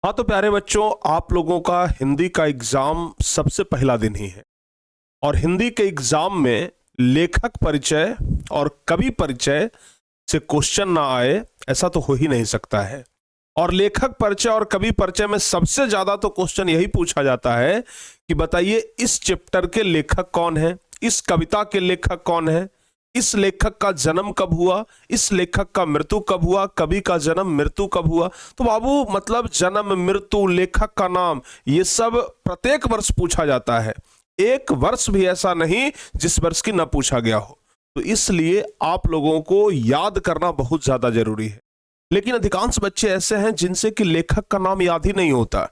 हाँ तो प्यारे बच्चों, आप लोगों का हिंदी का एग्जाम सबसे पहला दिन ही है और हिंदी के एग्जाम में लेखक परिचय और कवि परिचय से क्वेश्चन ना आए ऐसा तो हो ही नहीं सकता है। और लेखक परिचय और कवि परिचय में सबसे ज्यादा तो क्वेश्चन यही पूछा जाता है कि बताइए इस चैप्टर के लेखक कौन है, इस कविता के लेखक कौन है, इस लेखक का जन्म कब हुआ, इस लेखक का मृत्यु कब हुआ, कवि का जन्म मृत्यु कब हुआ। तो बाबू मतलब जन्म मृत्यु लेखक का नाम ये सब प्रत्येक वर्ष पूछा जाता है, एक वर्ष भी ऐसा नहीं जिस वर्ष की न पूछा गया हो। तो इसलिए आप लोगों को याद करना बहुत ज्यादा जरूरी है। लेकिन अधिकांश बच्चे ऐसे हैं जिनसे कि लेखक का नाम याद ही नहीं होता,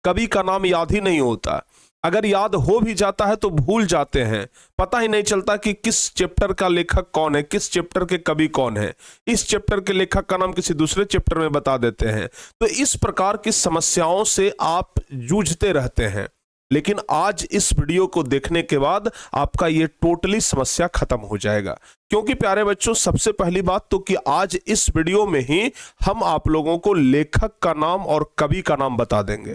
कवि का नाम याद ही नहीं होता, अगर याद हो भी जाता है तो भूल जाते हैं, पता ही नहीं चलता कि किस चैप्टर का लेखक कौन है, किस चैप्टर के कवि कौन है, इस चैप्टर के लेखक का नाम किसी दूसरे चैप्टर में बता देते हैं। तो इस प्रकार की समस्याओं से आप जूझते रहते हैं। लेकिन आज इस वीडियो को देखने के बाद आपका ये टोटली समस्या खत्म हो जाएगा। क्योंकि प्यारे बच्चों, सबसे पहली बात तो कि आज इस वीडियो में ही हम आप लोगों को लेखक का नाम और कवि का नाम बता देंगे,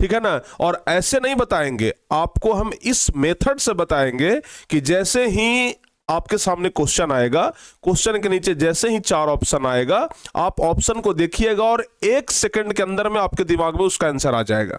ठीक है ना। और ऐसे नहीं बताएंगे, आपको हम इस मेथड से बताएंगे कि जैसे ही आपके सामने क्वेश्चन आएगा, क्वेश्चन के नीचे जैसे ही 4 ऑप्शन आएगा, आप ऑप्शन को देखिएगा और 1 सेकंड के अंदर में आपके दिमाग में उसका आंसर आ जाएगा।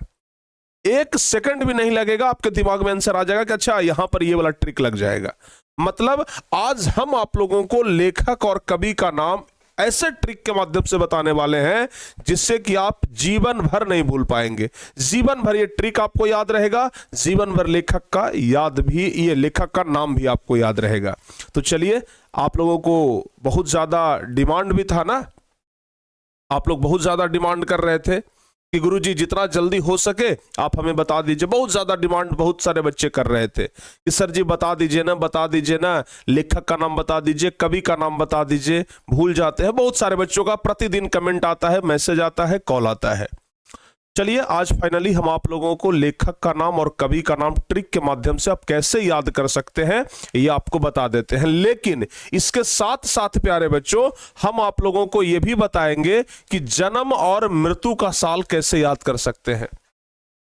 1 सेकंड भी नहीं लगेगा, आपके दिमाग में आंसर आ जाएगा कि अच्छा यहां पर ये वाला ट्रिक लग जाएगा। मतलब आज हम आप लोगों को लेखक और कवि का नाम ऐसे ट्रिक के माध्यम से बताने वाले हैं जिससे कि आप जीवन भर नहीं भूल पाएंगे। जीवन भर ये ट्रिक आपको याद रहेगा, जीवन भर लेखक का याद भी, ये लेखक का नाम भी आपको याद रहेगा। तो चलिए, आप लोगों को बहुत ज्यादा डिमांड भी था ना, आप लोग बहुत ज्यादा डिमांड कर रहे थे कि गुरुजी जितना जल्दी हो सके आप हमें बता दीजिए। बहुत ज्यादा डिमांड बहुत सारे बच्चे कर रहे थे कि सर जी बता दीजिए ना, लेखक का नाम बता दीजिए, कवि का नाम बता दीजिए, भूल जाते हैं। बहुत सारे बच्चों का प्रतिदिन कमेंट आता है, मैसेज आता है, कॉल आता है। चलिए, आज फाइनली हम आप लोगों को लेखक का नाम और कवि का नाम ट्रिक के माध्यम से आप कैसे याद कर सकते हैं ये आपको बता देते हैं। लेकिन इसके साथ साथ प्यारे बच्चों, हम आप लोगों को यह भी बताएंगे कि जन्म और मृत्यु का साल कैसे याद कर सकते हैं,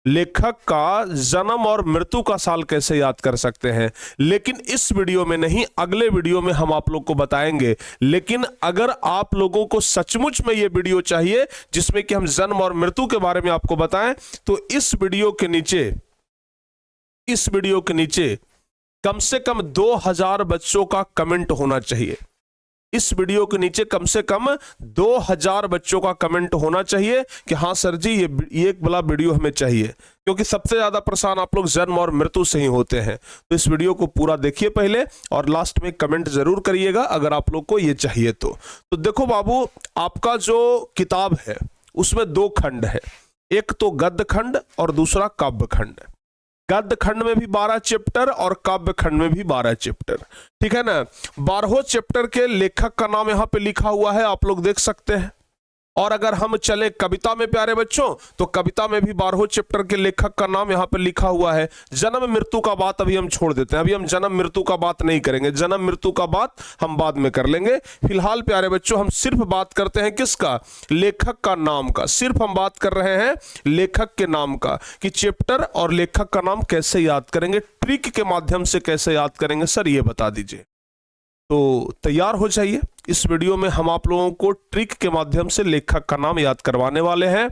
लेखक का जन्म और मृत्यु का साल कैसे याद कर सकते हैं। लेकिन इस वीडियो में नहीं, अगले वीडियो में हम आप लोग को बताएंगे। लेकिन अगर आप लोगों को सचमुच में ये वीडियो चाहिए जिसमें कि हम जन्म और मृत्यु के बारे में आपको बताएं, तो इस वीडियो के नीचे कम से कम 2000 बच्चों का कमेंट होना चाहिए। इस वीडियो के नीचे कम से कम 2000 बच्चों का कमेंट होना चाहिए कि हाँ सर जी ये एक बड़ा वीडियो हमें चाहिए। क्योंकि सबसे ज्यादा परेशान आप लोग जन्म और मृत्यु से ही होते हैं। तो इस वीडियो को पूरा देखिए पहले और लास्ट में कमेंट जरूर करिएगा अगर आप लोग को ये चाहिए तो देखो बाबू, आपका जो किताब है उसमें 2 खंड है, एक तो गद्य खंड और दूसरा काव्य खंड। गद्य खंड में भी 12 चैप्टर और काव्य खंड में भी 12 चैप्टर, ठीक है ना। 12 चैप्टर के लेखक का नाम यहां पे लिखा हुआ है, आप लोग देख सकते हैं। और अगर हम चले कविता में प्यारे बच्चों, तो कविता में भी 12 चैप्टर के लेखक का नाम यहां पे लिखा हुआ है। जन्म मृत्यु का बात अभी हम छोड़ देते हैं, अभी हम जन्म मृत्यु का बात नहीं करेंगे, जन्म मृत्यु का बात हम बाद में कर लेंगे। फिलहाल प्यारे बच्चों हम सिर्फ बात करते हैं किसका, लेखक का नाम का। सिर्फ हम बात कर रहे हैं लेखक के नाम का कि चैप्टर और लेखक का नाम कैसे याद करेंगे, ट्रिक के माध्यम से कैसे याद करेंगे, सर ये बता दीजिए। तो तैयार हो जाइए, इस वीडियो में हम आप लोगों को ट्रिक के माध्यम से लेखक का नाम याद करवाने वाले हैं।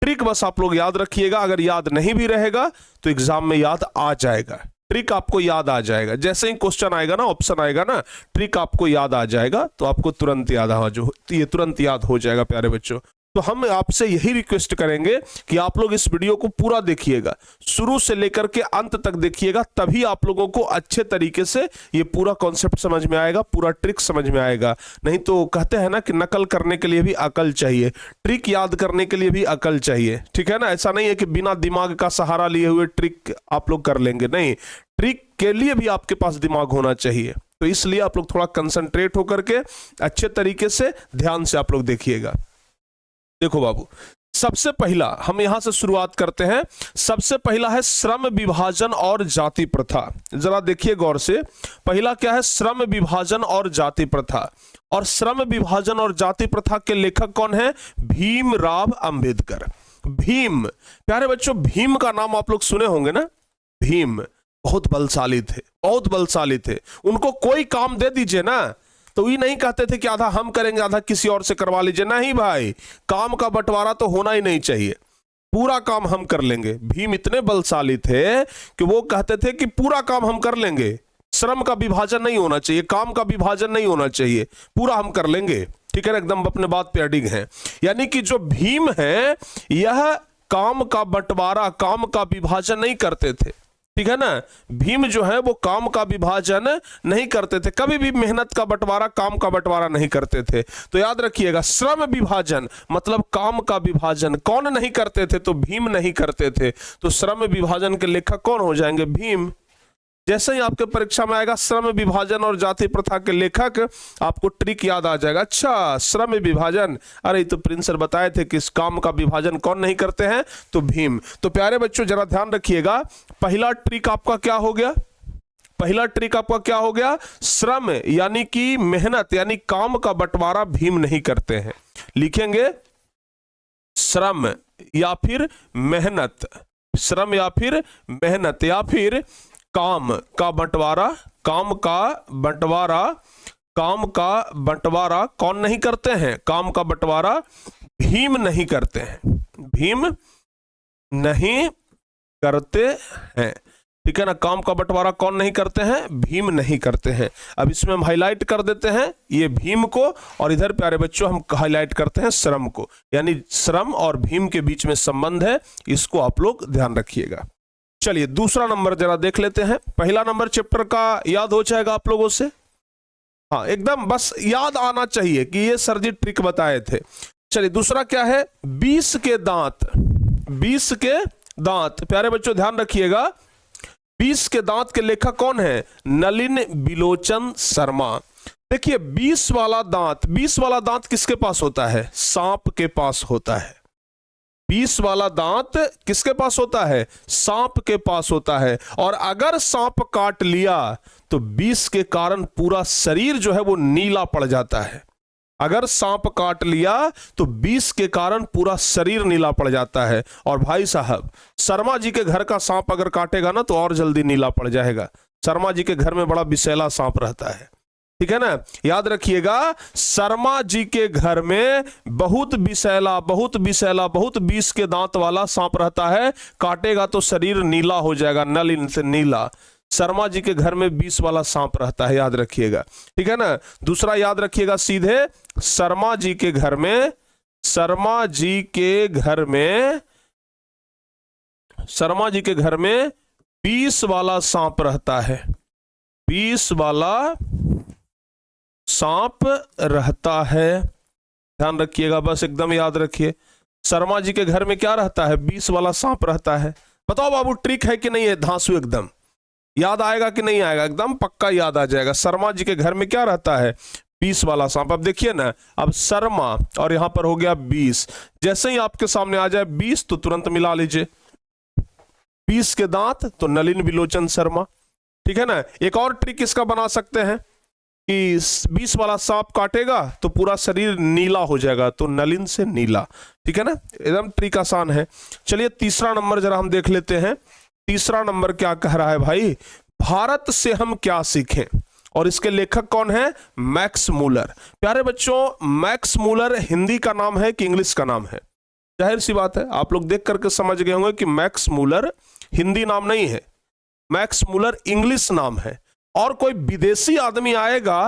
ट्रिक बस आप लोग याद रखिएगा, अगर याद नहीं भी रहेगा तो एग्जाम में याद आ जाएगा, ट्रिक आपको याद आ जाएगा। जैसे ही क्वेश्चन आएगा ना, ऑप्शन आएगा ना, ट्रिक आपको याद आ जाएगा, तो आपको तुरंत याद हो जाएगा प्यारे बच्चों। तो हम आपसे यही रिक्वेस्ट करेंगे कि आप लोग इस वीडियो को पूरा देखिएगा, शुरू से लेकर के अंत तक देखिएगा, तभी आप लोगों को अच्छे तरीके से ये पूरा कॉन्सेप्ट समझ में आएगा, पूरा ट्रिक समझ में आएगा। नहीं तो कहते हैं ना कि नकल करने के लिए भी अकल चाहिए, ट्रिक याद करने के लिए भी अकल चाहिए, ठीक है ना। ऐसा नहीं है कि बिना दिमाग का सहारा लिए हुए ट्रिक आप लोग कर लेंगे, नहीं, ट्रिक के लिए भी आपके पास दिमाग होना चाहिए। तो इसलिए आप लोग थोड़ा कंसंट्रेट होकर के अच्छे तरीके से ध्यान से आप लोग देखिएगा। देखो बाबू, सबसे पहला हम यहां से शुरुआत करते हैं। सबसे पहला है श्रम विभाजन और जाति प्रथा। जरा देखिए गौर से, पहला क्या है, श्रम विभाजन और जाति प्रथा। और श्रम विभाजन और जाति प्रथा के लेखक कौन है, भीमराव अंबेडकर। भीम, प्यारे बच्चों भीम का नाम आप लोग सुने होंगे ना। भीम बहुत बलशाली थे, बहुत बलशाली थे। उनको कोई काम दे दीजिए ना तो ये नहीं कहते थे कि आधा हम करेंगे आधा किसी और से करवा लीजिए, नहीं भाई, काम का बंटवारा तो होना ही नहीं चाहिए, पूरा काम हम कर लेंगे। भीम इतने बलशाली थे कि वो कहते थे कि पूरा काम हम कर लेंगे, श्रम का विभाजन नहीं होना चाहिए, काम का विभाजन नहीं होना चाहिए, पूरा हम कर लेंगे। ठीक है ना, एकदम अपने बात पे अडिग है। यानी कि जो भीम है यह काम का बंटवारा, काम का विभाजन नहीं करते थे। ठीक है ना, भीम जो है वो काम का विभाजन नहीं करते थे, कभी भी मेहनत का बंटवारा, काम का बंटवारा नहीं करते थे। तो याद रखिएगा, श्रम विभाजन मतलब काम का विभाजन कौन नहीं करते थे, तो भीम नहीं करते थे। तो श्रम विभाजन के लेखक कौन हो जाएंगे, भीम। जैसे ही आपके परीक्षा में आएगा श्रम विभाजन और जाति प्रथा के लेखक, आपको ट्रिक याद आ जाएगा। अच्छा, श्रम विभाजन, अरे तो प्रिंस सर बताए थे कि इस काम का विभाजन कौन नहीं करते हैं, तो भीम। तो प्यारे बच्चों जरा ध्यान रखिएगा, पहला ट्रिक आपका क्या हो गया, पहला ट्रिक आपका क्या हो गया, श्रम यानी कि मेहनत यानी काम का बंटवारा भीम नहीं करते हैं। लिखेंगे श्रम या फिर मेहनत, श्रम या फिर मेहनत या फिर काम का बंटवारा, काम का बंटवारा, काम का बंटवारा कौन नहीं करते हैं, काम का बंटवारा भीम नहीं करते हैं, भीम नहीं करते हैं। ठीक है ना, काम का बंटवारा कौन नहीं करते हैं, भीम नहीं करते हैं। अब इसमें हम हाईलाइट कर देते हैं ये भीम को, और इधर प्यारे बच्चों हम हाईलाइट करते हैं श्रम को, यानी श्रम और भीम के बीच में संबंध है, इसको आप लोग ध्यान रखिएगा। चलिए दूसरा नंबर जरा देख लेते हैं। पहला नंबर चैप्टर का याद हो जाएगा आप लोगों से, हाँ एकदम बस याद आना चाहिए कि ये सर जी ट्रिक बताए थे। चलिए दूसरा क्या है, 20 के दांत, 20 के दांत। प्यारे बच्चों ध्यान रखिएगा, 20 के दांत के लेखक कौन है, नलिन बिलोचन शर्मा। देखिए 20 वाला दांत, 20 वाला दांत किसके पास होता है, सांप के पास होता है। 20 वाला दांत किसके पास होता है, सांप के पास होता है। और अगर सांप काट लिया तो 20 के कारण पूरा शरीर जो है वो नीला पड़ जाता है। अगर सांप काट लिया तो 20 के कारण पूरा शरीर नीला पड़ जाता है। और भाई साहब शर्मा जी के घर का सांप अगर काटेगा ना तो और जल्दी नीला पड़ जाएगा। शर्मा जी के घर में बड़ा विषैला सांप रहता है, ठीक है ना, याद रखिएगा। शर्मा जी के घर में बहुत विषैला, बहुत विषैला, बहुत 20 के दांत वाला सांप रहता है, काटेगा तो शरीर नीला हो जाएगा, नलिन से नीला। शर्मा जी के घर में 20 वाला सांप रहता है, याद रखिएगा, ठीक है ना। दूसरा याद रखिएगा सीधे, शर्मा जी के घर में, शर्मा जी के घर में, शर्मा जी के घर में 20 वाला सांप रहता है, 20 वाला सांप रहता है, ध्यान रखिएगा, बस एकदम याद रखिए। शर्मा जी के घर में क्या रहता है, 20 वाला सांप रहता है। बताओ बाबू ट्रिक है कि नहीं है, धांसू एकदम याद आएगा कि नहीं आएगा, एकदम पक्का याद आ जाएगा। शर्मा जी के घर में क्या रहता है, 20 वाला सांप। अब देखिए ना, अब शर्मा और यहां पर हो गया 20, जैसे ही आपके सामने आ जाए 20 तो तुरंत मिला लीजिए, 20 के दांत तो नलिन बिलोचन शर्मा, ठीक है ना। एक और ट्रिक इसका बना सकते हैं कि 20 वाला सांप काटेगा तो पूरा शरीर नीला हो जाएगा, तो नलिन से नीला, ठीक है ना, एकदम ट्रिक आसान है। चलिए तीसरा नंबर जरा हम देख लेते हैं। तीसरा नंबर क्या कह रहा है भाई, भारत से हम क्या सीखें, और इसके लेखक कौन है, मैक्स मूलर। प्यारे बच्चों मैक्स मूलर हिंदी का नाम है कि इंग्लिश का नाम है, जाहिर सी बात है आप लोग देख करके समझ गए होंगे कि मैक्स मूलर हिंदी नाम नहीं है, मैक्स मूलर इंग्लिश नाम है। और कोई विदेशी आदमी आएगा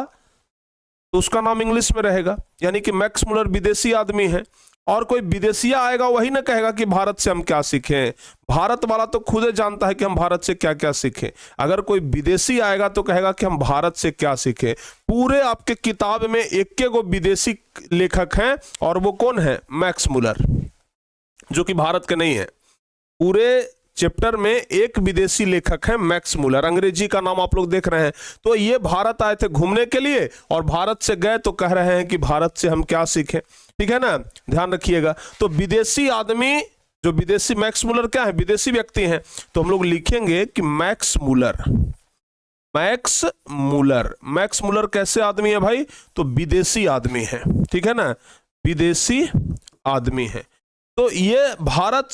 तो उसका नाम इंग्लिश में रहेगा, यानी कि मैक्स मूलर विदेशी आदमी है। और कोई विदेशिया आएगा वही ना कहेगा कि भारत से हम क्या सीखें, भारत वाला तो खुद जानता है कि हम भारत से क्या क्या सीखें। अगर कोई विदेशी आएगा तो कहेगा कि हम भारत से क्या सीखें। पूरे आपके किताब में एक गो विदेशी लेखक हैं, और वो कौन है, मैक्स मूलर, जो कि भारत के नहीं है। पूरे चैप्टर में एक विदेशी लेखक है मैक्स मूलर, अंग्रेजी का नाम आप लोग देख रहे हैं। तो ये भारत आए थे घूमने के लिए, और भारत से गए तो कह रहे हैं कि भारत से हम क्या सीखें, ठीक है ना, ध्यान रखिएगा। तो विदेशी आदमी, जो विदेशी मैक्स मूलर क्या है, विदेशी व्यक्ति हैं, तो हम लोग लिखेंगे कि Max Muller, Max Muller. Max Muller कैसे आदमी है भाई, तो विदेशी आदमी है, ठीक है ना, विदेशी आदमी है। तो ये भारत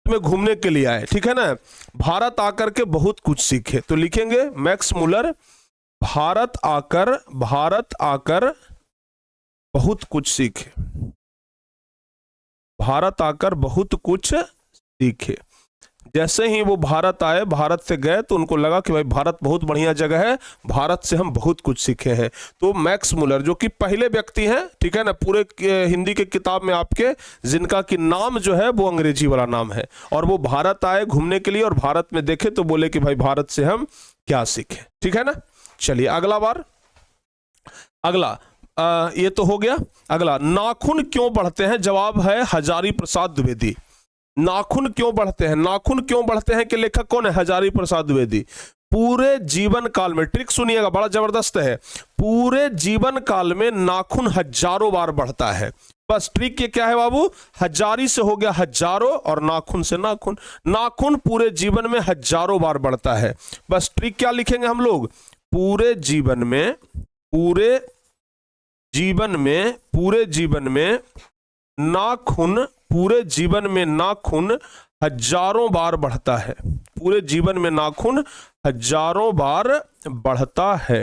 में घूमने के लिए आए, ठीक है ना, भारत आकर के बहुत कुछ सीखे। तो लिखेंगे मैक्स मुलर भारत आकर बहुत कुछ सीखे, भारत आकर बहुत कुछ सीखे। जैसे ही वो भारत आए, भारत से गए, तो उनको लगा कि भाई भारत बहुत बढ़िया जगह है, भारत से हम बहुत कुछ सीखे हैं। तो मैक्स मुलर जो कि पहले व्यक्ति हैं, ठीक है ना, पूरे हिंदी के किताब में आपके, जिनका कि नाम जो है वो अंग्रेजी वाला नाम है, और वो भारत आए घूमने के लिए और भारत में देखे तो बोले कि भाई भारत से हम क्या सीखे, ठीक है ना। चलिए अगला बार, अगला ये तो हो गया। अगला, नाखून क्यों बढ़ते हैं? जवाब है हजारी प्रसाद द्विवेदी। नाखून क्यों बढ़ते हैं? नाखून क्यों बढ़ते हैं के लेखक कौन है? हजारी प्रसाद द्विवेदी। पूरे जीवन काल में, ट्रिक सुनिएगा बड़ा जबरदस्त है, पूरे जीवन काल में नाखून हजारों बार बढ़ता है। बस ट्रिक ये क्या है बाबू? हजारी से हो गया हजारों और नाखून से नाखून। नाखून पूरे जीवन में हजारों बार बढ़ता है। बस ट्रिक क्या लिखेंगे हम लोग? पूरे जीवन में नाखून, पूरे जीवन में नाखून हजारों बार बढ़ता है। पूरे जीवन में नाखून हजारों बार बढ़ता है।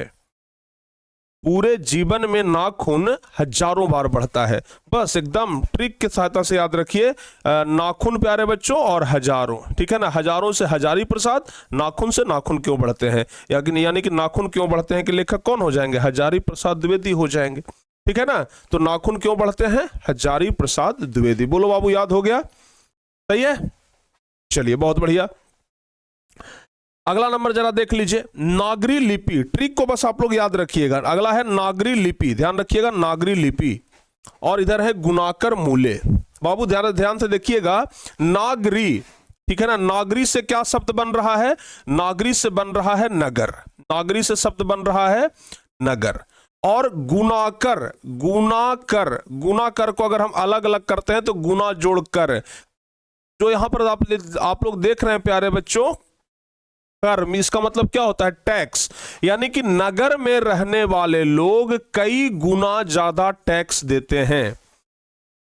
पूरे जीवन में नाखून हजारों बार बढ़ता है। बस एकदम ट्रिक की सहायता से याद रखिए, नाखून प्यारे बच्चों और हजारों, ठीक है ना। हजारों से हजारी प्रसाद, नाखून से नाखून क्यों बढ़ते हैं, यानी कि नाखून क्यों बढ़ते हैं कि लेखक कौन हो जाएंगे? हजारी प्रसाद द्विवेदी हो जाएंगे, ठीक है ना। तो नाखून क्यों बढ़ते हैं? हजारी प्रसाद द्विवेदी। बोलो बाबू, याद हो गया? सही है, चलिए बहुत बढ़िया। अगला नंबर जरा देख लीजिए, नागरी लिपि। ट्रिक को बस आप लोग याद रखिएगा। अगला है नागरी लिपि, ध्यान रखिएगा, नागरी लिपि। और इधर है गुणाकर मूले। बाबू ध्यान से देखिएगा, नागरी, ठीक है ना, नागरी से क्या शब्द बन रहा है? नागरी से बन रहा है नगर। नागरी से शब्द बन रहा है नगर। और गुणाकर, गुणाकर को अगर हम अलग अलग करते हैं तो गुना जोड़कर, जो यहां पर आप लोग देख रहे हैं प्यारे बच्चों, कर, इसका मतलब क्या होता है? टैक्स। यानी कि नगर में रहने वाले लोग कई गुना ज्यादा टैक्स देते हैं।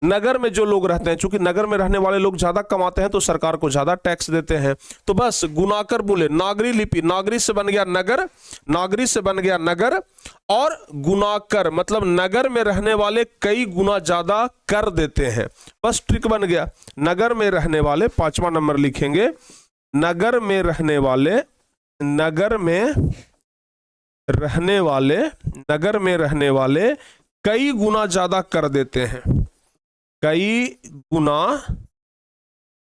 नगर में जो लोग रहते हैं, चूंकि नगर में रहने वाले लोग ज्यादा कमाते हैं तो सरकार को ज्यादा टैक्स देते हैं। तो बस गुणाकर बोले, नागरी लिपि, नागरी से बन गया नगर, नागरी से बन गया नगर, और गुणाकर मतलब नगर में रहने वाले कई गुना ज्यादा कर देते हैं। बस ट्रिक बन गया। नगर में रहने वाले, 5वां नंबर लिखेंगे, नगर में रहने वाले कई गुना ज्यादा कर देते हैं। कई गुना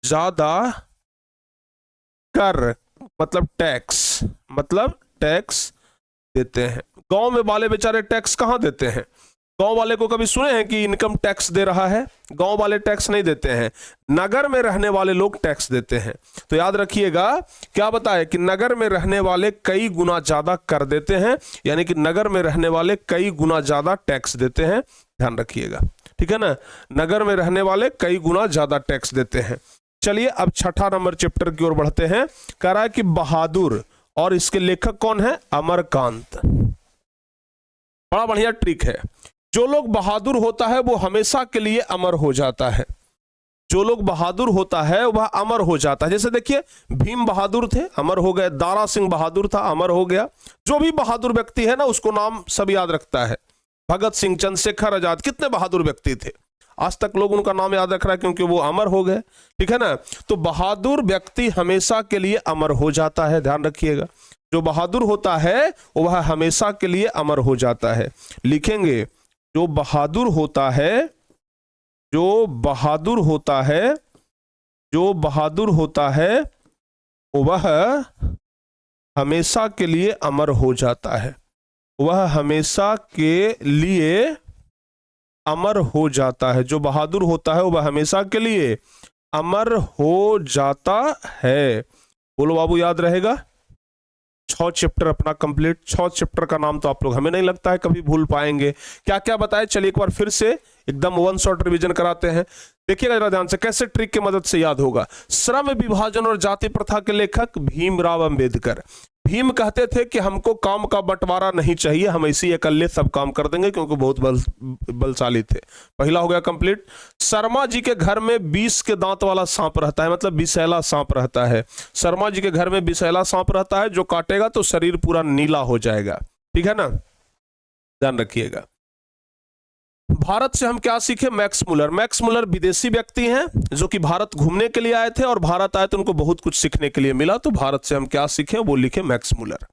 ज्यादा कर मतलब टैक्स देते हैं। गांव में वाले बेचारे टैक्स कहां देते हैं? गांव वाले को कभी सुने हैं कि इनकम टैक्स दे रहा है? गांव वाले टैक्स नहीं देते हैं। नगर में रहने वाले लोग टैक्स देते हैं। तो याद रखिएगा, क्या बताए कि नगर में रहने वाले कई गुना ज्यादा कर देते हैं, यानी कि नगर में रहने वाले कई गुना ज्यादा टैक्स देते हैं। ध्यान रखिएगा, ठीक है ना, नगर में रहने वाले कई गुना ज्यादा टैक्स देते हैं। चलिए अब 6ठा नंबर चैप्टर की ओर बढ़ते हैं। कह रहा है कि बहादुर, और इसके लेखक कौन है? अमरकांत। बड़ा बढ़िया ट्रिक है। जो लोग बहादुर होता है वो हमेशा के लिए अमर हो जाता है। जो लोग बहादुर होता है वह अमर हो जाता है। जैसे देखिए, भीम बहादुर थे, अमर हो गए। दारा सिंह बहादुर था, अमर हो गया। जो भी बहादुर व्यक्ति है ना, उसको नाम सब याद रखता है। भगत सिंह, चंद्रशेखर आजाद, कितने बहादुर व्यक्ति थे, आज तक लोग उनका नाम याद रख रहा है क्योंकि वो अमर हो गए, ठीक है ना। तो बहादुर व्यक्ति हमेशा के लिए अमर हो जाता है, ध्यान रखिएगा। जो बहादुर होता है वह हमेशा के लिए अमर हो जाता है। लिखेंगे, जो बहादुर होता है वह हमेशा के लिए अमर हो जाता है। वह हमेशा के लिए अमर हो जाता है। जो बहादुर होता है वह हमेशा के लिए अमर हो जाता है। बोलो बाबू, याद रहेगा? 6 चैप्टर अपना कंप्लीट। 6 चैप्टर का नाम तो आप लोग, हमें नहीं लगता है कभी भूल पाएंगे। क्या क्या बताए, चलिए एक बार फिर से एकदम वन शॉट रिवीजन कराते हैं। देखिएगा जरा ध्यान से, कैसे ट्रिक की मदद से याद होगा। श्रम विभाजन और जाति प्रथा के लेखक भीमराव अंबेडकर। भीम कहते थे कि हमको काम का बंटवारा नहीं चाहिए, हम ऐसे ही अकेले सब काम कर देंगे, क्योंकि बहुत बलशाली थे। पहला हो गया कंप्लीट। शर्मा जी के घर में 20 के दांत वाला सांप रहता है, मतलब विषैला सांप रहता है। शर्मा जी के घर में विषैला सांप रहता है, जो काटेगा तो शरीर पूरा नीला हो जाएगा। ठीक है ना, ध्यान रखिएगा। भारत से हम क्या सीखे? Max Muller. मैक्स मुलर विदेशी व्यक्ति हैं जो कि भारत घूमने के लिए आए थे, और भारत आए तो उनको बहुत कुछ सीखने के लिए मिला, तो भारत से हम क्या सीखे वो लिखे मैक्स मुलर।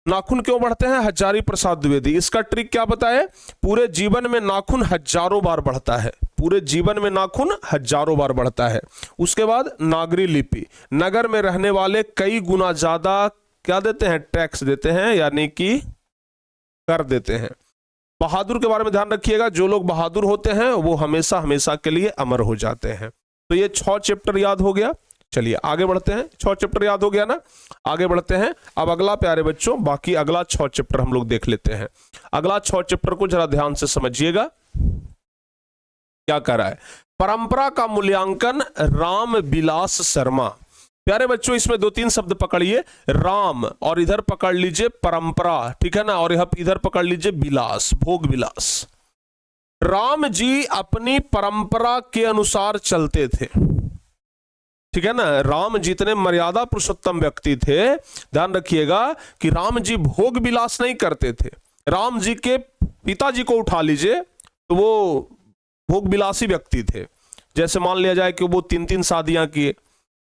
नाखून क्यों बढ़ते हैं? हजारी प्रसाद द्विवेदी। इसका ट्रिक क्या बताए? पूरे जीवन में नाखून हजारों बार बढ़ता है, पूरे जीवन में नाखून हजारों बार बढ़ता है। उसके बाद नागरी लिपि, नगर में रहने वाले कई गुना ज्यादा क्या देते हैं? टैक्स देते हैं, यानी कि कर देते हैं। बहादुर के बारे में ध्यान रखिएगा, जो लोग बहादुर होते हैं वो हमेशा हमेशा के लिए अमर हो जाते हैं। तो ये 6 चैप्टर याद हो गया। चलिए आगे बढ़ते हैं। 6 चैप्टर याद हो गया ना, आगे बढ़ते हैं। अब अगला प्यारे बच्चों, बाकी अगला 6 चैप्टर हम लोग देख लेते हैं। अगला 6 चैप्टर को जरा ध्यान से समझिएगा, क्या कर रहा है। परंपरा का मूल्यांकन, राम विलास शर्मा। प्यारे बच्चों इसमें 2-3 शब्द पकड़िए, राम और इधर पकड़ लीजिए परंपरा, ठीक है ना, और इधर पकड़ लीजिए विलास, भोग विलास। राम जी अपनी परंपरा के अनुसार चलते थे, ठीक है ना। राम जितने मर्यादा पुरुषोत्तम व्यक्ति थे, ध्यान रखिएगा कि राम जी भोग विलास नहीं करते थे। राम जी के पिताजी को उठा लीजिए तो वो भोग विलासी व्यक्ति थे, जैसे मान लिया जाए कि वो 3-3 शादियां किए,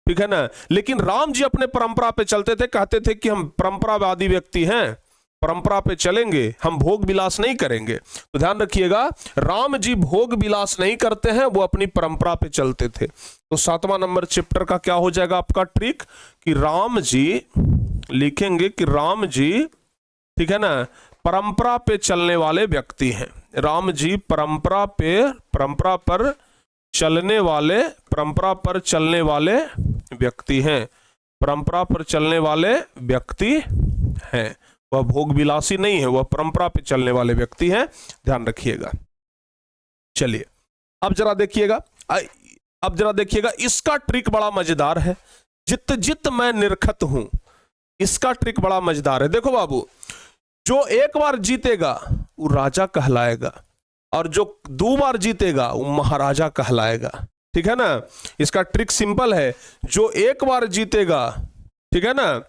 ठीक है ना। लेकिन राम जी अपने परंपरा पे चलते थे, कहते थे कि हम परंपरावादी व्यक्ति हैं, परंपरा पे चलेंगे, हम भोग विलास नहीं करेंगे। तो ध्यान रखिएगा, राम जी भोग विलास नहीं करते हैं, वो अपनी परंपरा पे चलते थे। तो 7वां नंबर चैप्टर का क्या हो जाएगा आपका ट्रिक, कि राम जी लिखेंगे कि राम जी, ठीक है ना, परंपरा पे चलने वाले व्यक्ति हैं। राम जी परंपरा पर चलने वाले व्यक्ति हैं, परंपरा पर चलने वाले व्यक्ति हैं। वह भोग विलासी नहीं है, वह परंपरा पे चलने वाले व्यक्ति हैं, ध्यान रखिएगा। चलिए अब जरा देखिएगा, इसका ट्रिक बड़ा मजेदार है। जित जित मैं निरखत हूं, इसका ट्रिक बड़ा मजेदार है। देखो बाबू, जो एक बार जीतेगा वो राजा कहलाएगा, और जो 2 बार जीतेगा वो महाराजा कहलाएगा, ठीक है ना। इसका ट्रिक सिंपल है, जो एक बार जीतेगा, ठीक है ना,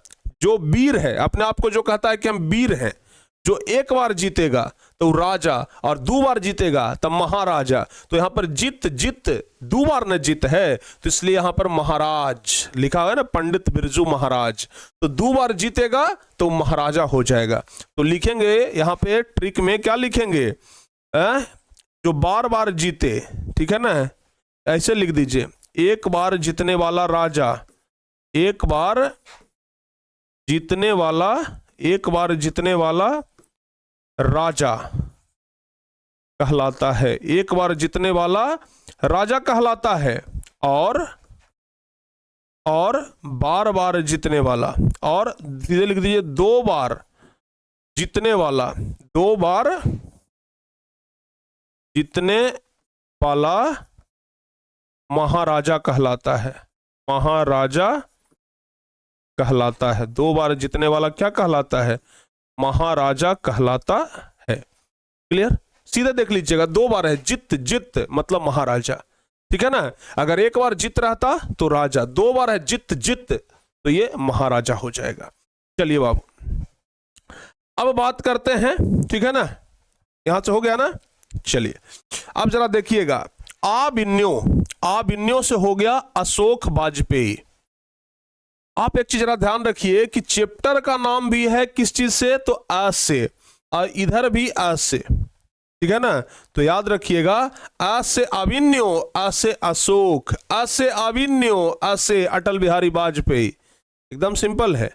जो वीर है, अपने आप को जो कहता है कि हम वीर हैं, जो एक बार जीतेगा तो राजा, और 2 बार जीतेगा तब महाराजा। तो यहां पर जित 2 बार न जीत है, तो इसलिए यहां पर महाराज लिखा हुआ है ना, पंडित बिरजू महाराज। तो 2 बार जीतेगा तो महाराजा हो जाएगा। तो लिखेंगे यहां पे ट्रिक में, क्या लिखेंगे, जो बार बार जीते, ठीक है ना, ऐसे लिख दीजिए, एक बार जीतने वाला राजा, एक बार जीतने वाला राजा कहलाता है, एक बार जीतने वाला राजा कहलाता है, और बार बार जीतने वाला, और सीधे लिख दीजिए 2 बार जीतने वाला, 2 बार जीतने वाला महाराजा कहलाता है, महाराजा कहलाता है। 2 बार जीतने वाला क्या कहलाता है? महाराजा कहलाता है। क्लियर? सीधे देख लीजिएगा, 2 बार है, जित मतलब महाराजा, ठीक है ना। अगर एक बार जित रहता तो राजा, 2 बार है जित तो ये महाराजा हो जाएगा। चलिए बाबू अब बात करते हैं, ठीक है ना, यहां से हो गया ना। चलिए अब जरा देखिएगा, आबिन्यो से हो गया अशोक वाजपेयी। आप एक चीज जरा ध्यान रखिए कि चैप्टर का नाम भी है किस चीज से, तो अ से, और इधर भी अ से, ठीक है ना। तो याद रखिएगा, अ से आबिन्यो, अ से अशोक, अ से आबिन्यो, अ से अटल बिहारी वाजपेयी। एकदम सिंपल है,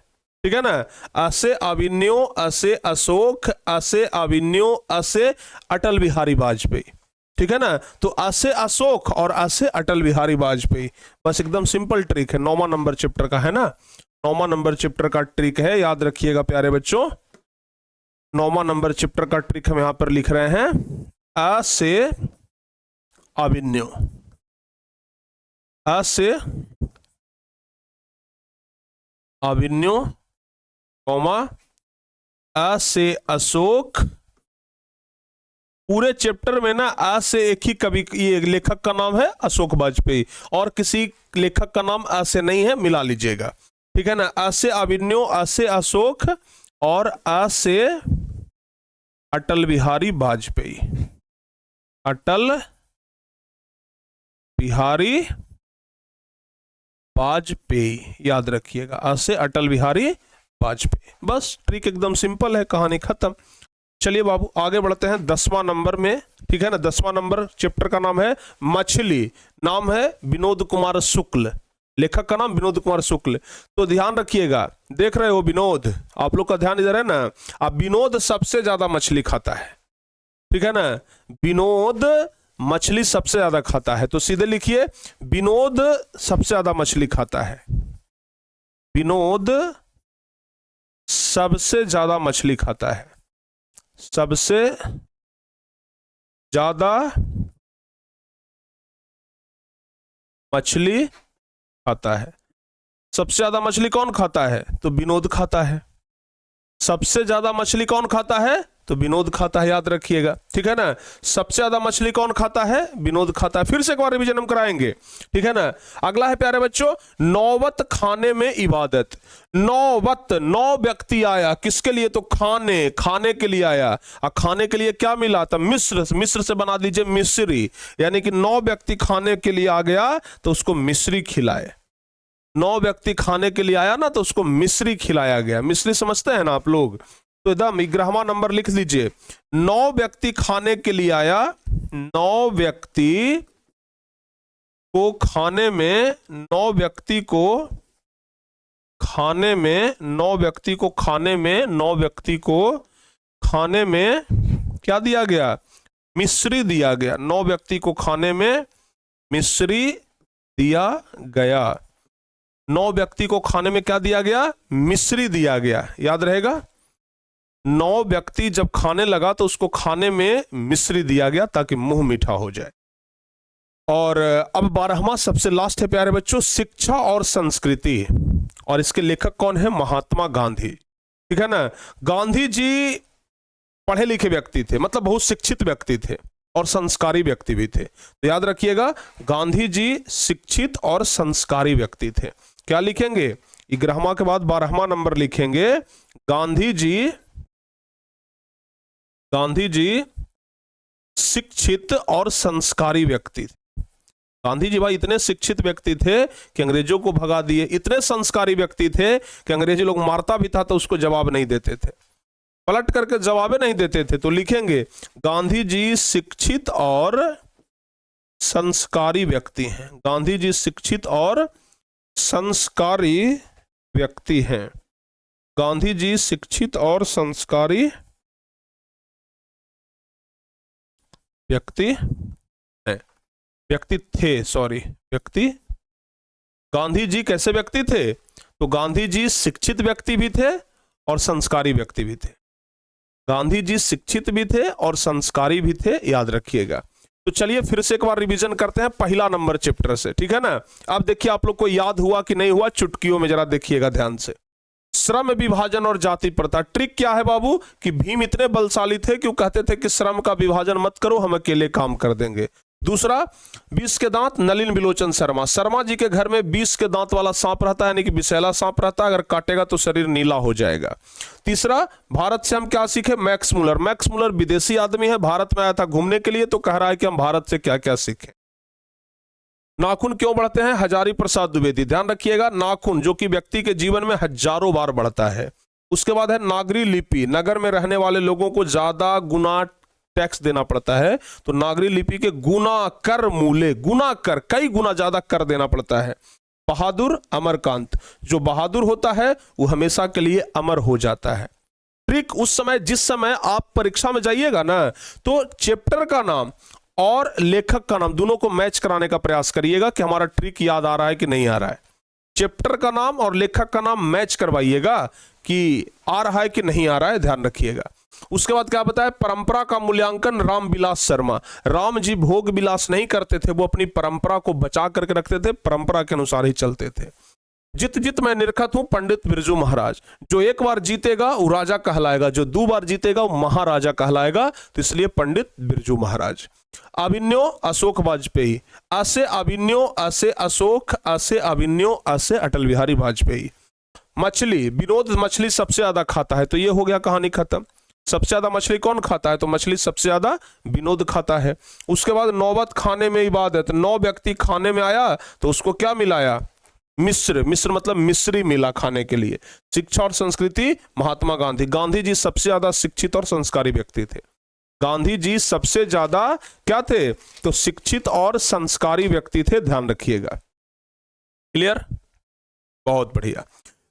ठीक है ना। अ से आबिन्यो, अ से अशोक, अ से आबिन्यो, अ से अटल बिहारी वाजपेयी, ठीक है ना। तो अ से अशोक और अ से अटल बिहारी वाजपेयी, बस एकदम सिंपल ट्रिक है, 9वां नंबर चैप्टर का है ना, 9वां नंबर चैप्टर का ट्रिक है, याद रखिएगा प्यारे बच्चों। 9वां नंबर चैप्टर का ट्रिक हम यहां पर लिख रहे हैं, अ से आबिन्यो, अ से आबिन्यो, कॉमा अ से अशोक। पूरे चैप्टर में ना अ से एक ही कवि, ये लेखक का नाम है अशोक वाजपेयी, और किसी लेखक का नाम अ से नहीं है, मिला लीजिएगा, ठीक है ना। अ से अभिमन्यु, अ से अशोक और अ से अटल बिहारी वाजपेयी। अटल बिहारी वाजपेयी याद रखिएगा, अ से अटल बिहारी वाजपेयी। बस ट्रिक एकदम सिंपल है, कहानी खत्म। चलिए बाबू आगे बढ़ते हैं 10वां नंबर में, ठीक है ना। 10वां नंबर चैप्टर का नाम है मछली, नाम है विनोद कुमार शुक्ल, लेखक का नाम विनोद कुमार शुक्ल। तो ध्यान रखिएगा, देख रहे हो विनोद, आप लोग का ध्यान इधर है ना। अब विनोद सबसे ज्यादा मछली खाता है, ठीक है ना। विनोद मछली सबसे ज्यादा खाता है, तो सीधे लिखिए विनोद सबसे ज्यादा मछली खाता है। विनोद सबसे ज्यादा मछली खाता है, सबसे ज्यादा मछली खाता है। सबसे ज्यादा मछली कौन खाता है? तो विनोद खाता है। सबसे ज्यादा मछली कौन खाता है? तो विनोद खाता है, याद रखिएगा, ठीक है ना। सबसे ज्यादा मछली कौन खाता है? विनोद खाता है। फिर से एक बार रिवीजन हम कराएंगे, ठीक है ना। अगला है प्यारे बच्चों, नौबत खाने में इबादत। नौबत, 9 व्यक्ति आया, किसके लिए? तो खाने के लिए आया। और खाने के लिए क्या मिला? तो मिस्र से बना दीजिए मिस्री, यानी कि 9 व्यक्ति खाने के लिए आ गया तो उसको मिस्री खिलाए। 9 व्यक्ति खाने के लिए आया ना, तो उसको मिस्री खिलाया गया। मिस्री समझते हैं ना आप लोग? तो एकदम 11वां नंबर लिख लीजिए। 9 व्यक्ति खाने के लिए आया, 9 व्यक्ति को खाने में, 9 व्यक्ति को खाने में, 9 व्यक्ति को खाने में, 9 व्यक्ति को खाने में क्या दिया गया? मिस्री दिया गया। 9 व्यक्ति को खाने में मिस्री दिया गया। 9 व्यक्ति को खाने में क्या दिया गया? मिस्री दिया गया, याद रहेगा। 9 व्यक्ति जब खाने लगा तो उसको खाने में मिस्री दिया गया ताकि मुंह मीठा हो जाए। और अब 12वां सबसे लास्ट है प्यारे बच्चों, शिक्षा और संस्कृति, और इसके लेखक कौन है? महात्मा गांधी, ठीक है ना। गांधी जी पढ़े लिखे व्यक्ति थे, मतलब बहुत शिक्षित व्यक्ति थे और संस्कारी व्यक्ति भी थे। तो याद रखिएगा, गांधी जी शिक्षित और संस्कारी व्यक्ति थे। क्या लिखेंगे? 11वां के बाद 12वां नंबर लिखेंगे, गांधी जी शिक्षित और संस्कारी व्यक्ति थे। गांधी जी भाई इतने शिक्षित व्यक्ति थे कि अंग्रेजों को भगा दिए, इतने संस्कारी व्यक्ति थे कि अंग्रेजी लोग मारता भी था तो उसको जवाब नहीं देते थे, पलट करके जवाब नहीं देते थे। तो लिखेंगे गांधी जी शिक्षित और संस्कारी व्यक्ति हैं। गांधी जी शिक्षित और संस्कारी व्यक्ति हैं। गांधी जी शिक्षित और संस्कारी व्यक्ति हैं, व्यक्ति थे। गांधी जी कैसे व्यक्ति थे? तो गांधी जी शिक्षित व्यक्ति भी थे और संस्कारी व्यक्ति भी थे। गांधी जी शिक्षित भी थे और संस्कारी भी थे, याद रखिएगा। तो चलिए फिर से एक बार रिवीजन करते हैं पहला नंबर चैप्टर से, ठीक है ना। अब देखिए आप लोग को याद हुआ कि नहीं हुआ, चुटकियों में जरा देखिएगा ध्यान से। श्रम विभाजन और जाति प्रथा। ट्रिक क्या है बाबू? कि भीम इतने बलशाली थे कि वो कहते थे कि श्रम का विभाजन मत करो, हम अकेले काम कर देंगे। दूसरा, 20 के दांत, नलिन बिलोचन शर्मा। शर्मा जी के घर में 20 के दांत वाला सांप रहता है, यानी कि विषैला सांप रहता है, अगर काटेगा तो शरीर नीला हो जाएगा। तीसरा, भारत से हम क्या सीखे? Max Muller. मैक्स मुलर विदेशी आदमी है, भारत में आया था घूमने के लिए, तो कह रहा है कि हम भारत से क्या क्या सीखें। नाखून क्यों बढ़ते हैं? हजारी प्रसाद द्विवेदी। ध्यान रखिएगा, नाखून जो कि व्यक्ति के जीवन में हजारों बार बढ़ता है। उसके बाद है नागरी लिपि। नगर में रहने वाले लोगों को ज्यादा गुना टैक्स देना पड़ता है, तो नागरी लिपि के गुना कर मूले, गुना कर, कई गुना ज्यादा कर देना पड़ता है। बहादुर, अमरकांत। जो बहादुर होता है वो हमेशा के लिए अमर हो जाता है। ट्रिक उस समय, जिस समय आप परीक्षा में जाइएगा ना, तो चैप्टर का नाम और लेखक का नाम दोनों को मैच कराने का प्रयास करिएगा कि हमारा ट्रिक याद आ रहा है कि नहीं आ रहा है। चैप्टर का नाम और लेखक का नाम मैच करवाइएगा कि आ रहा है कि नहीं आ रहा है, ध्यान रखिएगा। उसके बाद क्या बताया? परंपरा का मूल्यांकन, रामविलास शर्मा। राम जी भोग विलास नहीं करते थे, वो अपनी परंपरा को बचा करके रखते थे, परंपरा के अनुसार ही चलते थे। जित जित मैं निरखत हूं पंडित बिरजू महाराज। जो एक बार जीतेगा वो राजा कहलाएगा, जो दो बार जीतेगा वो महाराजा कहलाएगा, तो इसलिए पंडित बिरजू महाराज। अभिन्यो अशोक वाजपेयी, असे अभिन्यो, असे अशोक, असे अभिन्यो, असे अटल बिहारी वाजपेयी। मछली, विनोद मछली सबसे ज्यादा खाता है, तो ये हो गया कहानी खत्म। सबसे ज्यादा मछली कौन खाता है, तो मछली सबसे ज्यादा विनोद खाता है। उसके बाद नौबत खाने में इबादत, 9 व्यक्ति खाने में आया तो उसको क्या मिलाया, मिश्र। मिश्र मतलब मिश्री मिला खाने के लिए। शिक्षा और संस्कृति महात्मा गांधी, गांधी जी सबसे ज्यादा शिक्षित और संस्कारी व्यक्ति थे। गांधी जी सबसे ज्यादा क्या थे, तो शिक्षित और संस्कारी व्यक्ति थे, ध्यान रखिएगा। क्लियर, बहुत बढ़िया।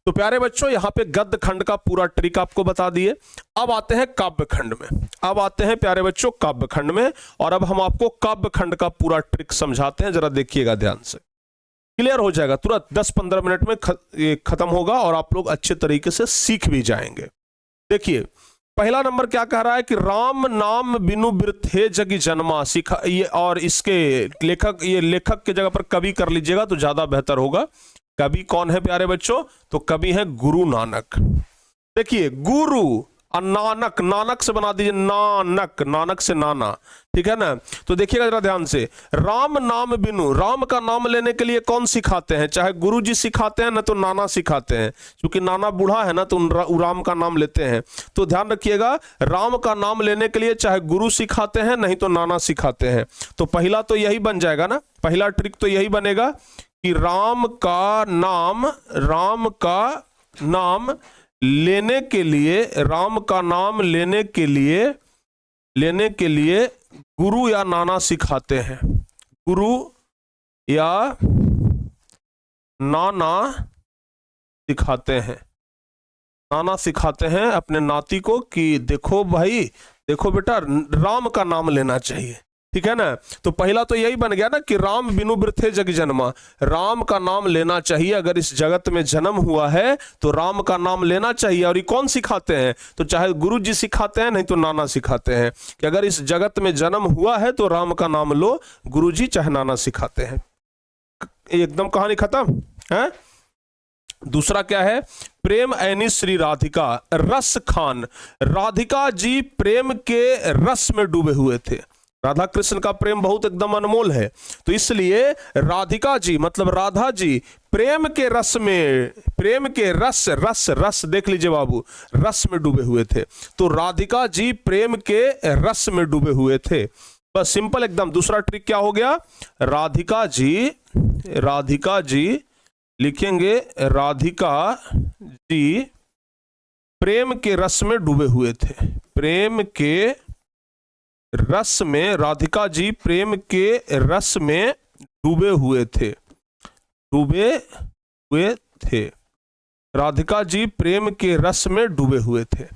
तो प्यारे बच्चों यहां पे गद्य खंड का पूरा ट्रिक आपको बता दिए। अब आते हैं काव्य खंड में, अब आते हैं प्यारे बच्चों काव्य खंड में, और अब हम आपको काव्य खंड का पूरा ट्रिक समझाते हैं, जरा देखिएगा ध्यान से। क्लियर हो जाएगा तुरंत, 10-15 मिनट में खत्म होगा और आप लोग अच्छे तरीके से सीख भी जाएंगे। देखिए पहला नंबर क्या कह रहा है कि राम नाम बिनु बिरथे जगी जन्मा सीखा, ये और इसके लेखक, ये लेखक के जगह पर कवि कर लीजिएगा तो ज्यादा बेहतर होगा। कवि कौन है प्यारे बच्चों, तो कवि है गुरु नानक। देखिए गुरु और नानक, नानक से बना दीजिए नानक, नानक से नाना, ठीक है ना। तो देखिएगा जरा ध्यान से, राम नाम बिनु, राम का नाम लेने के लिए कौन सिखाते हैं, चाहे गुरु जी सिखाते हैं ना तो नाना सिखाते हैं, क्योंकि नाना बूढ़ा है ना तो राम का नाम लेते हैं। तो ध्यान रखिएगा, राम का नाम लेने के लिए चाहे गुरु सिखाते हैं नहीं तो नाना सिखाते हैं। तो पहला तो यही बन जाएगा ना, पहला ट्रिक तो यही बनेगा कि राम का नाम लेने के लिए, राम का नाम लेने के लिए गुरु या नाना सिखाते हैं, गुरु या नाना सिखाते हैं, नाना सिखाते हैं अपने नाती को कि देखो भाई, देखो बेटा राम का नाम लेना चाहिए, ठीक है ना। तो पहला तो यही बन गया ना कि राम बिनु बिरथे जग जन्मा, राम का नाम लेना चाहिए, अगर इस जगत में जन्म हुआ है तो राम का नाम लेना चाहिए। और ये कौन सिखाते हैं, तो चाहे गुरु जी सिखाते हैं नहीं तो नाना सिखाते हैं, कि अगर इस जगत में जन्म हुआ है तो राम का नाम लो, गुरु जी चाहे नाना सिखाते हैं। एकदम कहानी खत्म है। दूसरा क्या है, प्रेम ऐनी श्री राधिका रस खान, राधिका जी प्रेम के रस में डूबे हुए थे। राधा कृष्ण का प्रेम बहुत एकदम अनमोल है, तो इसलिए राधिका जी मतलब राधा जी प्रेम के रस में, प्रेम के रस, रस रस देख लीजिए बाबू, रस में डूबे हुए थे। तो राधिका जी प्रेम के रस में डूबे हुए थे, बस सिंपल एकदम। दूसरा ट्रिक क्या हो गया, राधिका जी लिखेंगे राधिका जी प्रेम के रस में डूबे हुए थे, प्रेम के रस में, राधिका जी प्रेम के रस में डूबे हुए थे, डूबे हुए थे, राधिका जी प्रेम के रस में डूबे हुए थे,